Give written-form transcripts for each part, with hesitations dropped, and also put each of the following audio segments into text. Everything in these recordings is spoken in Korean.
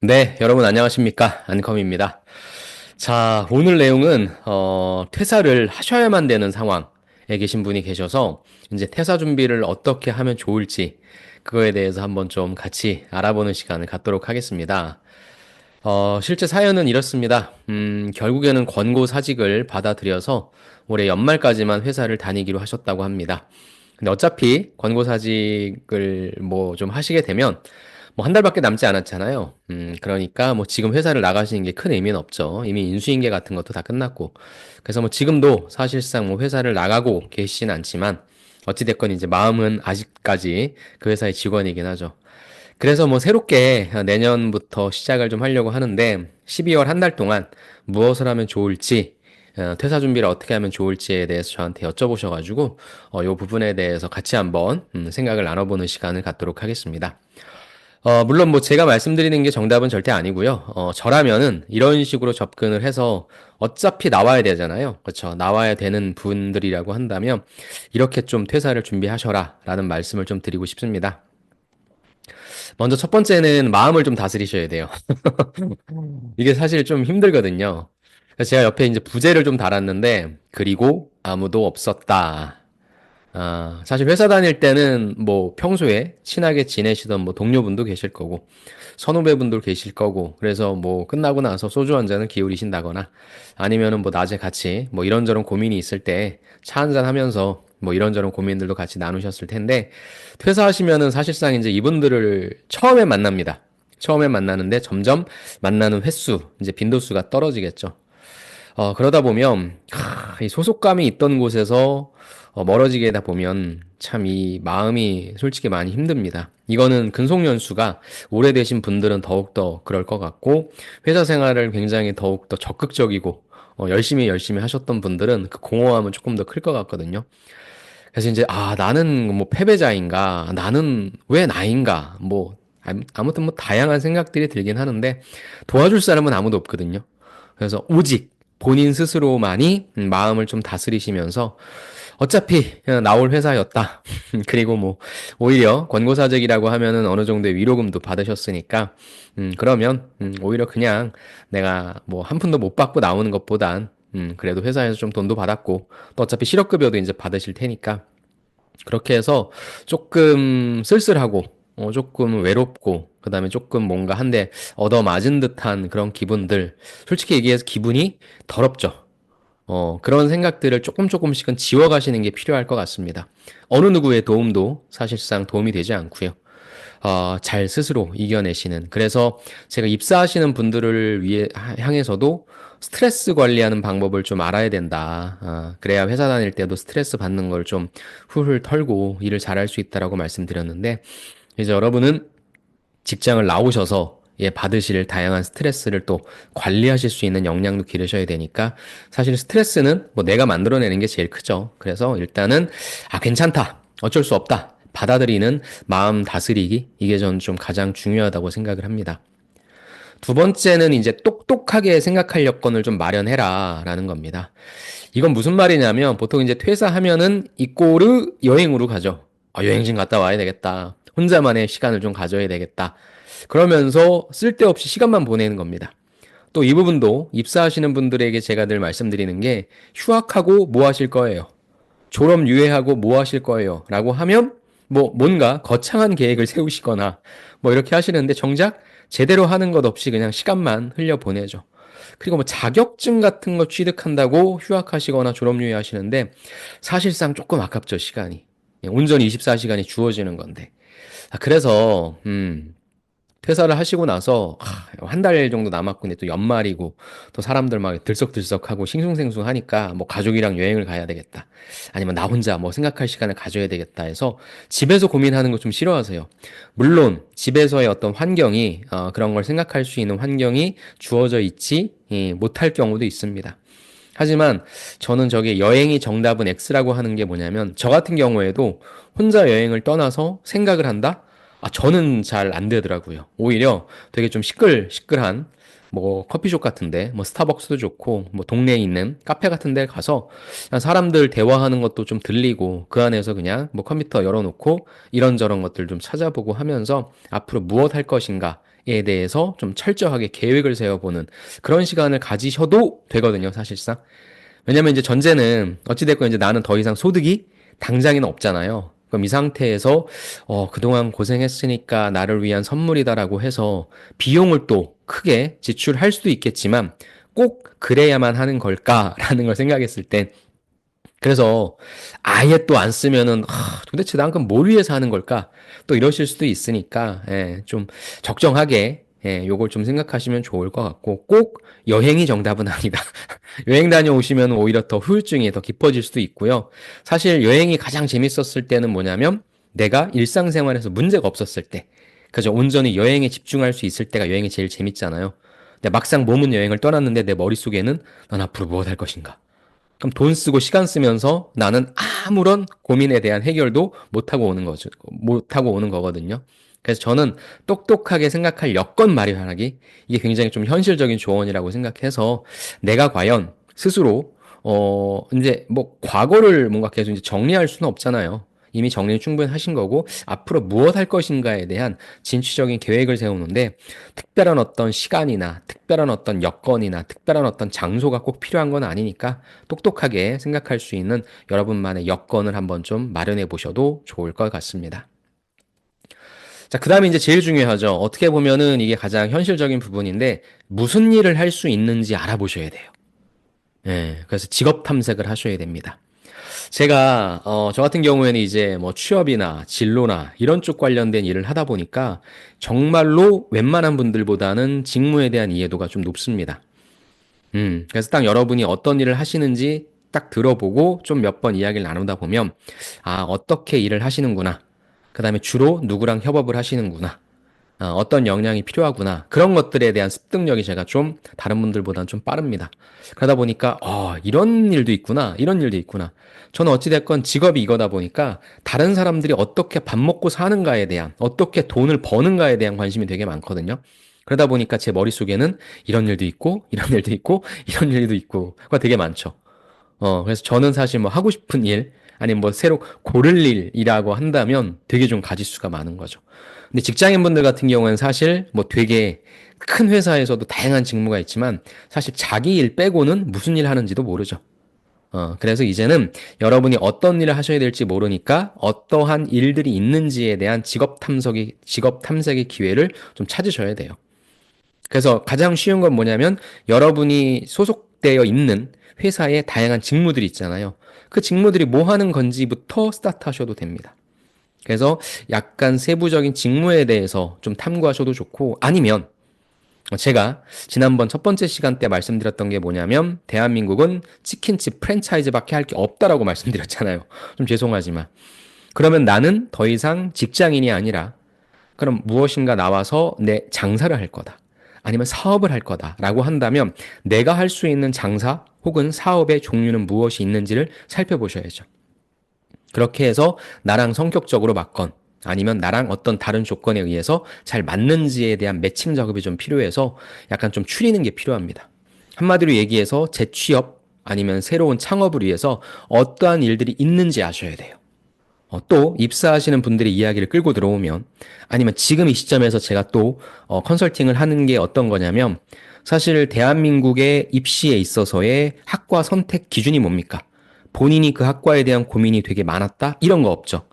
네, 여러분 안녕하십니까? 안컴입니다. 자, 오늘 내용은 퇴사를 하셔야만 되는 상황에 계신 분이 계셔서 이제 퇴사 준비를 어떻게 하면 좋을지 그거에 대해서 한번 좀 같이 알아보는 시간을 갖도록 하겠습니다. 실제 사연은 이렇습니다. 결국에는 권고사직을 받아들여서 올해 연말까지만 회사를 다니기로 하셨다고 합니다. 근데 어차피 권고사직을 뭐 좀 하시게 되면 뭐 한 달밖에 남지 않았잖아요. 그러니까 뭐 지금 회사를 나가시는 게 큰 의미는 없죠. 이미 인수인계 같은 것도 다 끝났고. 그래서 뭐 지금도 사실상 뭐 회사를 나가고 계시진 않지만 어찌됐건 이제 마음은 아직까지 그 회사의 직원이긴 하죠. 그래서 뭐 새롭게 내년부터 시작을 좀 하려고 하는데 12월 한 달 동안 무엇을 하면 좋을지 퇴사 준비를 어떻게 하면 좋을지에 대해서 저한테 여쭤보셔가지고 요 부분에 대해서 같이 한번 생각을 나눠보는 시간을 갖도록 하겠습니다. 물론 뭐 제가 말씀드리는 게 정답은 절대 아니고요. 저라면은 이런 식으로 접근을 해서 어차피 나와야 되잖아요. 그렇죠. 나와야 되는 분들이라고 한다면 이렇게 좀 퇴사를 준비하셔라 라는 말씀을 좀 드리고 싶습니다. 먼저 첫 번째는 마음을 좀 다스리셔야 돼요. 이게 사실 좀 힘들거든요. 그래서 제가 옆에 이제 부제를 좀 달았는데, 그리고 아무도 없었다. 사실 회사 다닐 때는 뭐 평소에 친하게 지내시던 뭐 동료분도 계실 거고, 선후배분도 계실 거고, 그래서 뭐 끝나고 나서 소주 한 잔을 기울이신다거나, 아니면은 뭐 낮에 같이 뭐 이런저런 고민이 있을 때 차 한 잔 하면서 뭐 이런저런 고민들도 같이 나누셨을 텐데, 퇴사하시면은 사실상 이제 이분들을 처음에 만납니다. 처음에 만나는데 점점 만나는 횟수, 이제 빈도수가 떨어지겠죠. 그러다 보면, 이 소속감이 있던 곳에서 멀어지게 되다 보면 참 이 마음이 솔직히 많이 힘듭니다. 이거는 근속연수가 오래되신 분들은 더욱더 그럴 것 같고, 회사 생활을 굉장히 더욱더 적극적이고, 열심히 하셨던 분들은 그 공허함은 조금 더 클 것 같거든요. 그래서 이제, 나는 뭐 패배자인가? 나는 왜 나인가? 뭐, 아무튼 뭐 다양한 생각들이 들긴 하는데, 도와줄 사람은 아무도 없거든요. 그래서 오직 본인 스스로만이 마음을 좀 다스리시면서 어차피 그냥 나올 회사였다. 그리고 뭐 오히려 권고사직이라고 하면은 어느 정도의 위로금도 받으셨으니까 그러면 오히려 그냥 내가 뭐 한 푼도 못 받고 나오는 것보단 그래도 회사에서 좀 돈도 받았고 또 어차피 실업급여도 이제 받으실 테니까 그렇게 해서 조금 쓸쓸하고, 조금 외롭고, 그 다음에 조금 뭔가 한 대 얻어맞은 듯한 그런 기분들. 솔직히 얘기해서 기분이 더럽죠. 그런 생각들을 조금씩은 지워가시는 게 필요할 것 같습니다. 어느 누구의 도움도 사실상 도움이 되지 않고요. 잘 스스로 이겨내시는. 그래서 제가 입사하시는 분들을 향해서도 스트레스 관리하는 방법을 좀 알아야 된다. 그래야 회사 다닐 때도 스트레스 받는 걸 좀 훌훌 털고 일을 잘할 수 있다라고 말씀드렸는데, 이제 여러분은 직장을 나오셔서 받으실 다양한 스트레스를 또 관리하실 수 있는 역량도 기르셔야 되니까 사실 스트레스는 뭐 내가 만들어내는 게 제일 크죠. 그래서 일단은 괜찮다. 어쩔 수 없다. 받아들이는 마음 다스리기 이게 저는 좀 가장 중요하다고 생각을 합니다. 두 번째는 이제 똑똑하게 생각할 여건을 좀 마련해라 라는 겁니다. 이건 무슨 말이냐면 보통 이제 퇴사하면은 이꼬르 여행으로 가죠. 여행진 갔다 와야 되겠다. 혼자만의 시간을 좀 가져야 되겠다. 그러면서 쓸데없이 시간만 보내는 겁니다. 또 이 부분도 입사하시는 분들에게 제가 늘 말씀드리는 게 휴학하고 뭐 하실 거예요? 졸업 유예하고 뭐 하실 거예요? 라고 하면 뭐 뭔가 거창한 계획을 세우시거나 뭐 이렇게 하시는데 정작 제대로 하는 것 없이 그냥 시간만 흘려 보내죠. 그리고 뭐 자격증 같은 거 취득한다고 휴학하시거나 졸업 유예하시는데 사실상 조금 아깝죠, 시간이. 온전히 24시간이 주어지는 건데. 그래서 퇴사를 하시고 나서 한 달 정도 남았고 근데 또 연말이고 또 사람들 막 들썩들썩하고 싱숭생숭하니까 뭐 가족이랑 여행을 가야 되겠다. 아니면 나 혼자 뭐 생각할 시간을 가져야 되겠다 해서 집에서 고민하는 거 좀 싫어하세요. 물론 집에서의 어떤 환경이 그런 걸 생각할 수 있는 환경이 주어져 있지 못할 경우도 있습니다. 하지만 저는 저게 여행이 정답은 X라고 하는 게 뭐냐면 저 같은 경우에도 혼자 여행을 떠나서 생각을 한다? 저는 잘 안 되더라고요. 오히려 되게 좀 시끌시끌한 뭐 커피숍 같은데 뭐 스타벅스도 좋고 뭐 동네에 있는 카페 같은 데 가서 그냥 사람들 대화하는 것도 좀 들리고 그 안에서 그냥 뭐 컴퓨터 열어놓고 이런저런 것들 좀 찾아보고 하면서 앞으로 무엇 할 것인가에 대해서 좀 철저하게 계획을 세워보는 그런 시간을 가지셔도 되거든요, 사실상. 왜냐면 이제 전제는 어찌됐건 이제 나는 더 이상 소득이 당장에는 없잖아요. 그럼 이 상태에서 그동안 고생했으니까 나를 위한 선물이다라고 해서 비용을 또 크게 지출할 수도 있겠지만 꼭 그래야만 하는 걸까라는 걸 생각했을 때 그래서 아예 또 안 쓰면은 도대체 난 그럼 뭘 위해서 하는 걸까? 또 이러실 수도 있으니까 좀 적정하게 요걸 좀 생각하시면 좋을 것 같고 꼭 여행이 정답은 아니다. 여행 다녀오시면 오히려 더 후유증이 더 깊어질 수도 있고요. 사실 여행이 가장 재밌었을 때는 뭐냐면 내가 일상생활에서 문제가 없었을 때 그죠? 온전히 여행에 집중할 수 있을 때가 여행이 제일 재밌잖아요. 근데 막상 몸은 여행을 떠났는데 내 머릿속에는 난 앞으로 무엇 할 것인가? 그럼 돈 쓰고 시간 쓰면서 나는 아무런 고민에 대한 해결도 못하고 오는 거죠. 못하고 오는 거거든요. 그래서 저는 똑똑하게 생각할 여건 마련하기, 이게 굉장히 좀 현실적인 조언이라고 생각해서 내가 과연 스스로, 이제 뭐 과거를 뭔가 계속 이제 정리할 수는 없잖아요. 이미 정리를 충분히 하신 거고, 앞으로 무엇 할 것인가에 대한 진취적인 계획을 세우는데, 특별한 어떤 시간이나 특별한 어떤 여건이나 특별한 어떤 장소가 꼭 필요한 건 아니니까 똑똑하게 생각할 수 있는 여러분만의 여건을 한번 좀 마련해 보셔도 좋을 것 같습니다. 자, 그 다음에 이제 제일 중요하죠. 어떻게 보면은 이게 가장 현실적인 부분인데 무슨 일을 할 수 있는지 알아보셔야 돼요. 예, 그래서 직업 탐색을 하셔야 됩니다. 제가 저 같은 경우에는 이제 뭐 취업이나 진로나 이런 쪽 관련된 일을 하다 보니까 정말로 웬만한 분들보다는 직무에 대한 이해도가 좀 높습니다. 그래서 딱 여러분이 어떤 일을 하시는지 딱 들어보고 좀 몇 번 이야기를 나누다 보면 아, 어떻게 일을 하시는구나. 그다음에 주로 누구랑 협업을 하시는구나. 어떤 역량이 필요하구나. 그런 것들에 대한 습득력이 제가 좀 다른 분들보다는 좀 빠릅니다. 그러다 보니까, 이런 일도 있구나. 이런 일도 있구나. 저는 어찌됐건 직업이 이거다 보니까 다른 사람들이 어떻게 밥 먹고 사는가에 대한, 어떻게 돈을 버는가에 대한 관심이 되게 많거든요. 그러다 보니까 제 머릿속에는 이런 일도 있고, 이런 일도 있고, 이런 일도 있고가 되게 많죠. 그래서 저는 사실 뭐 하고 싶은 일, 아니면 뭐 새로 고를 일이라고 한다면 되게 좀 가짓수가 많은 거죠. 근데 직장인분들 같은 경우에는 사실 뭐 되게 큰 회사에서도 다양한 직무가 있지만 사실 자기 일 빼고는 무슨 일 하는지도 모르죠. 그래서 이제는 여러분이 어떤 일을 하셔야 될지 모르니까 어떠한 일들이 있는지에 대한 직업 탐색의 기회를 좀 찾으셔야 돼요. 그래서 가장 쉬운 건 뭐냐면 여러분이 소속되어 있는 회사에 다양한 직무들이 있잖아요. 그 직무들이 뭐 하는 건지부터 스타트 하셔도 됩니다. 그래서 약간 세부적인 직무에 대해서 좀 탐구하셔도 좋고 아니면 제가 지난번 첫 번째 시간 때 말씀드렸던 게 뭐냐면 대한민국은 치킨집 프랜차이즈밖에 할 게 없다라고 말씀드렸잖아요. 좀 죄송하지만 그러면 나는 더 이상 직장인이 아니라 그럼 무엇인가 나와서 내 장사를 할 거다. 아니면 사업을 할 거다라고 한다면 내가 할 수 있는 장사 혹은 사업의 종류는 무엇이 있는지를 살펴보셔야죠. 그렇게 해서 나랑 성격적으로 맞건 아니면 나랑 어떤 다른 조건에 의해서 잘 맞는지에 대한 매칭 작업이 좀 필요해서 약간 좀 추리는 게 필요합니다. 한마디로 얘기해서 재취업 아니면 새로운 창업을 위해서 어떠한 일들이 있는지 아셔야 돼요. 또 입사하시는 분들이 이야기를 끌고 들어오면 아니면 지금 이 시점에서 제가 또 컨설팅을 하는 게 어떤 거냐면 사실 대한민국의 입시에 있어서의 학과 선택 기준이 뭡니까? 본인이 그 학과에 대한 고민이 되게 많았다? 이런 거 없죠.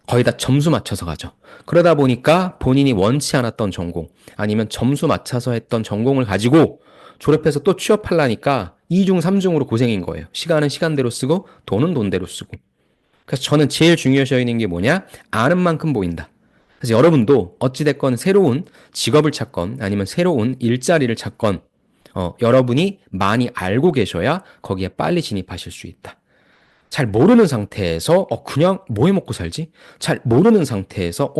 거의 다 점수 맞춰서 가죠. 그러다 보니까 본인이 원치 않았던 전공 아니면 점수 맞춰서 했던 전공을 가지고 졸업해서 또 취업하려니까 2중, 3중으로 고생인 거예요. 시간은 시간대로 쓰고 돈은 돈대로 쓰고. 그래서 저는 제일 중요시 여기는 게 뭐냐? 아는 만큼 보인다. 그래서 여러분도 어찌됐건 새로운 직업을 찾건 아니면 새로운 일자리를 찾건 여러분이 많이 알고 계셔야 거기에 빨리 진입하실 수 있다. 잘 모르는 상태에서 그냥 뭐 해 먹고 살지? 잘 모르는 상태에서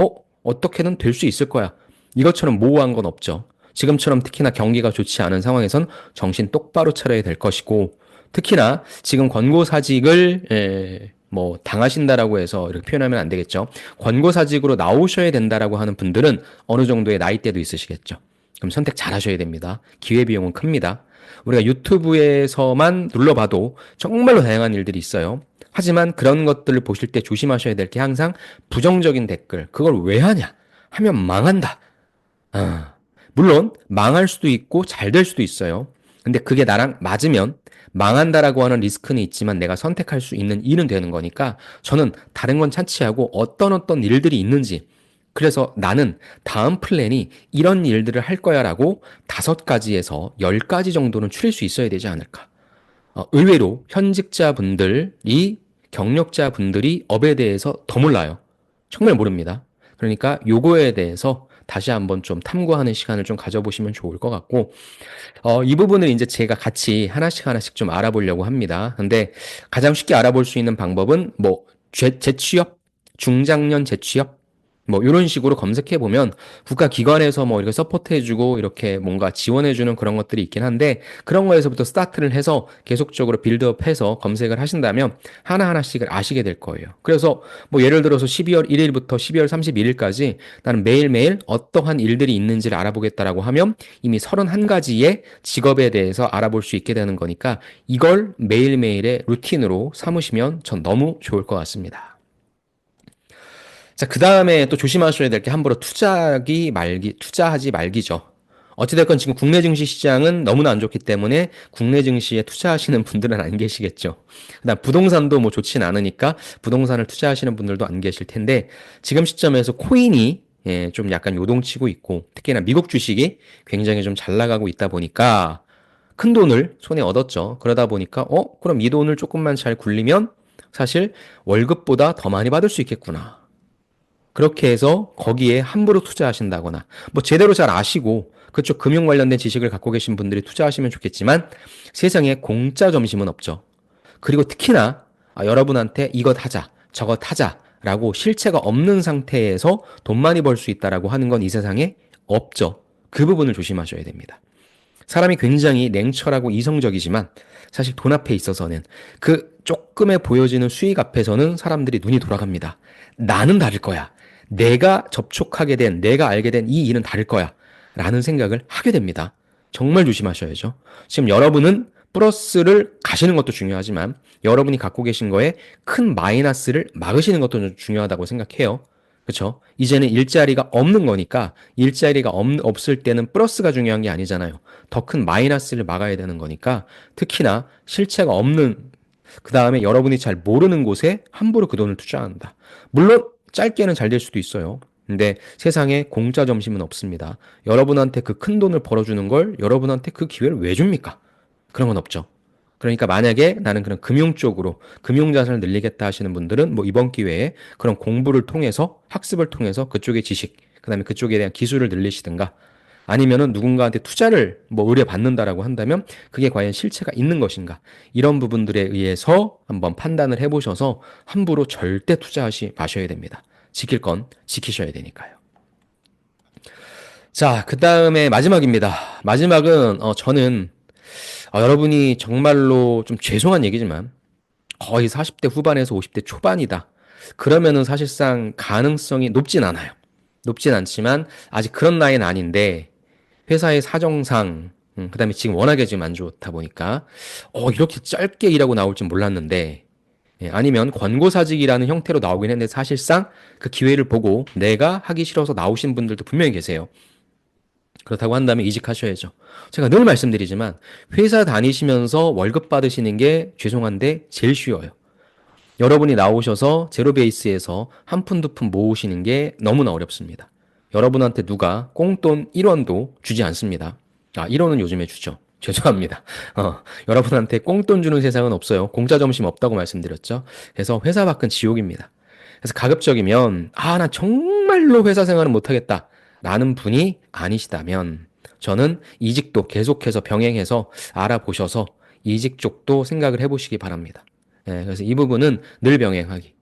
어떻게든 될 수 있을 거야. 이것처럼 모호한 건 없죠. 지금처럼 특히나 경기가 좋지 않은 상황에선 정신 똑바로 차려야 될 것이고 특히나 지금 권고사직을 뭐 당하신다라고 해서 이렇게 표현하면 안 되겠죠. 권고사직으로 나오셔야 된다라고 하는 분들은 어느 정도의 나이대도 있으시겠죠. 그럼 선택 잘 하셔야 됩니다. 기회비용은 큽니다. 우리가 유튜브에서만 눌러봐도 정말로 다양한 일들이 있어요. 하지만 그런 것들을 보실 때 조심하셔야 될 게 항상 부정적인 댓글, 그걸 왜 하냐? 하면 망한다. 아, 물론 망할 수도 있고 잘 될 수도 있어요. 근데 그게 나랑 맞으면 망한다라고 하는 리스크는 있지만 내가 선택할 수 있는 일은 되는 거니까 저는 다른 건 차치하고 어떤 일들이 있는지, 그래서 나는 다음 플랜이 이런 일들을 할 거야라고 5가지에서 10가지 정도는 추릴 수 있어야 되지 않을까. 의외로 현직자분들이 경력자분들이 업에 대해서 더 몰라요. 정말 모릅니다. 그러니까 요거에 대해서 다시 한번 좀 탐구하는 시간을 좀 가져보시면 좋을 것 같고, 이 부분을 이제 제가 같이 하나씩 좀 알아보려고 합니다. 근데 가장 쉽게 알아볼 수 있는 방법은 뭐 재취업, 중장년 재취업, 뭐 이런 식으로 검색해 보면 국가기관에서 뭐 이렇게 서포트해주고 이렇게 뭔가 지원해주는 그런 것들이 있긴 한데, 그런 거에서부터 스타트를 해서 계속적으로 빌드업해서 검색을 하신다면 하나하나씩을 아시게 될 거예요. 그래서 뭐 예를 들어서 12월 1일부터 12월 31일까지 나는 매일매일 어떠한 일들이 있는지를 알아보겠다라고 하면 이미 31가지의 직업에 대해서 알아볼 수 있게 되는 거니까 이걸 매일매일의 루틴으로 삼으시면 전 너무 좋을 것 같습니다. 자, 그 다음에 또 조심하셔야 될 게 함부로 투자하지 말기죠. 어찌됐건 지금 국내 증시 시장은 너무나 안 좋기 때문에 국내 증시에 투자하시는 분들은 안 계시겠죠. 그다음 부동산도 뭐 좋진 않으니까 부동산을 투자하시는 분들도 안 계실 텐데, 지금 시점에서 코인이 좀 약간 요동치고 있고 특히나 미국 주식이 굉장히 좀 잘 나가고 있다 보니까 큰 돈을 손에 얻었죠. 그러다 보니까 그럼 이 돈을 조금만 잘 굴리면 사실 월급보다 더 많이 받을 수 있겠구나. 그렇게 해서 거기에 함부로 투자하신다거나, 뭐 제대로 잘 아시고 그쪽 금융 관련된 지식을 갖고 계신 분들이 투자하시면 좋겠지만 세상에 공짜 점심은 없죠. 그리고 특히나 여러분한테 이것 하자, 저것 하자라고 실체가 없는 상태에서 돈 많이 벌 수 있다라고 하는 건 이 세상에 없죠. 그 부분을 조심하셔야 됩니다. 사람이 굉장히 냉철하고 이성적이지만 사실 돈 앞에 있어서는 그 조금에 보여지는 수익 앞에서는 사람들이 눈이 돌아갑니다. 나는 다를 거야. 내가 접촉하게 된, 내가 알게 된 이 일은 다를 거야. 라는 생각을 하게 됩니다. 정말 조심하셔야죠. 지금 여러분은 플러스를 가시는 것도 중요하지만 여러분이 갖고 계신 거에 큰 마이너스를 막으시는 것도 중요하다고 생각해요. 그렇죠? 이제는 일자리가 없는 거니까 일자리가 없을 때는 플러스가 중요한 게 아니잖아요. 더 큰 마이너스를 막아야 되는 거니까 특히나 실체가 없는, 그 다음에 여러분이 잘 모르는 곳에 함부로 그 돈을 투자한다. 물론 짧게는 잘 될 수도 있어요. 근데 세상에 공짜 점심은 없습니다. 여러분한테 그 큰 돈을 벌어주는 걸 여러분한테 그 기회를 왜 줍니까? 그런 건 없죠. 그러니까 만약에 나는 그런 금융 쪽으로 금융 자산을 늘리겠다 하시는 분들은 뭐 이번 기회에 그런 공부를 통해서 학습을 통해서 그쪽의 지식, 그다음에 그쪽에 대한 기술을 늘리시든가, 아니면은 누군가한테 투자를 뭐 의뢰받는다라고 한다면 그게 과연 실체가 있는 것인가, 이런 부분들에 의해서 한번 판단을 해보셔서 함부로 절대 투자하시 마셔야 됩니다. 지킬 건 지키셔야 되니까요. 자, 그 다음에 마지막입니다. 마지막은 저는 여러분이 정말로 좀 죄송한 얘기지만 거의 40대 후반에서 50대 초반이다. 그러면은 사실상 가능성이 높진 않아요. 높진 않지만 아직 그런 나이는 아닌데 회사의 사정상, 그다음에 지금 워낙에 지금 안 좋다 보니까 이렇게 짧게 일하고 나올 줄 몰랐는데, 아니면 권고사직이라는 형태로 나오긴 했는데 사실상 그 기회를 보고 내가 하기 싫어서 나오신 분들도 분명히 계세요. 그렇다고 한다면 이직하셔야죠. 제가 늘 말씀드리지만 회사 다니시면서 월급 받으시는 게 죄송한데 제일 쉬워요. 여러분이 나오셔서 제로 베이스에서 한 푼 두 푼 모으시는 게 너무나 어렵습니다. 여러분한테 누가 꽁돈 1원도 주지 않습니다. 1원은 요즘에 주죠. 죄송합니다. 여러분한테 꽁돈 주는 세상은 없어요. 공짜 점심 없다고 말씀드렸죠. 그래서 회사 밖은 지옥입니다. 그래서 가급적이면 나 정말로 회사 생활은 못하겠다 라는 분이 아니시다면 저는 이직도 계속해서 병행해서 알아보셔서 이직 쪽도 생각을 해보시기 바랍니다. 그래서 이 부분은 늘 병행하기.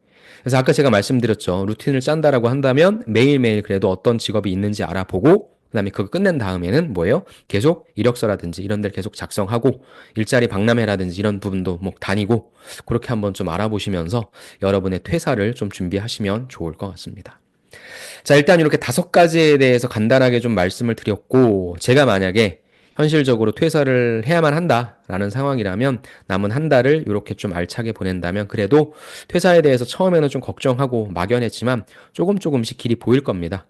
그래서 아까 제가 말씀드렸죠. 루틴을 짠다라고 한다면 매일매일 그래도 어떤 직업이 있는지 알아보고 그다음에 그거 끝낸 다음에는 뭐예요? 계속 이력서라든지 이런 데를 계속 작성하고 일자리 박람회라든지 이런 부분도 뭐 다니고 그렇게 한번 좀 알아보시면서 여러분의 퇴사를 좀 준비하시면 좋을 것 같습니다. 자, 일단 이렇게 5가지에 대해서 간단하게 좀 말씀을 드렸고, 제가 만약에 현실적으로 퇴사를 해야만 한다라는 상황이라면 남은 한 달을 이렇게 좀 알차게 보낸다면 그래도 퇴사에 대해서 처음에는 좀 걱정하고 막연했지만 조금씩 길이 보일 겁니다.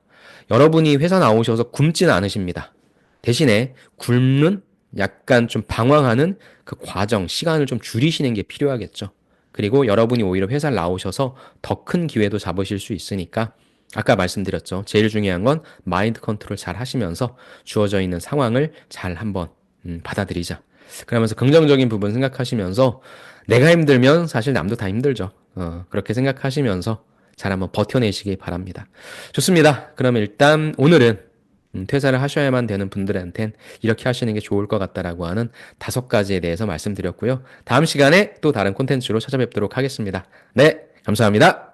여러분이 회사 나오셔서 굶지는 않으십니다. 대신에 굶는 약간 좀 방황하는 그 과정, 시간을 좀 줄이시는 게 필요하겠죠. 그리고 여러분이 오히려 회사를 나오셔서 더 큰 기회도 잡으실 수 있으니까 아까 말씀드렸죠. 제일 중요한 건 마인드 컨트롤 잘 하시면서 주어져 있는 상황을 잘 한번 받아들이자. 그러면서 긍정적인 부분 생각하시면서 내가 힘들면 사실 남도 다 힘들죠. 그렇게 생각하시면서 잘 한번 버텨내시기 바랍니다. 좋습니다. 그러면 일단 오늘은 퇴사를 하셔야만 되는 분들한텐 이렇게 하시는 게 좋을 것 같다라고 하는 5가지에 대해서 말씀드렸고요. 다음 시간에 또 다른 콘텐츠로 찾아뵙도록 하겠습니다. 네, 감사합니다.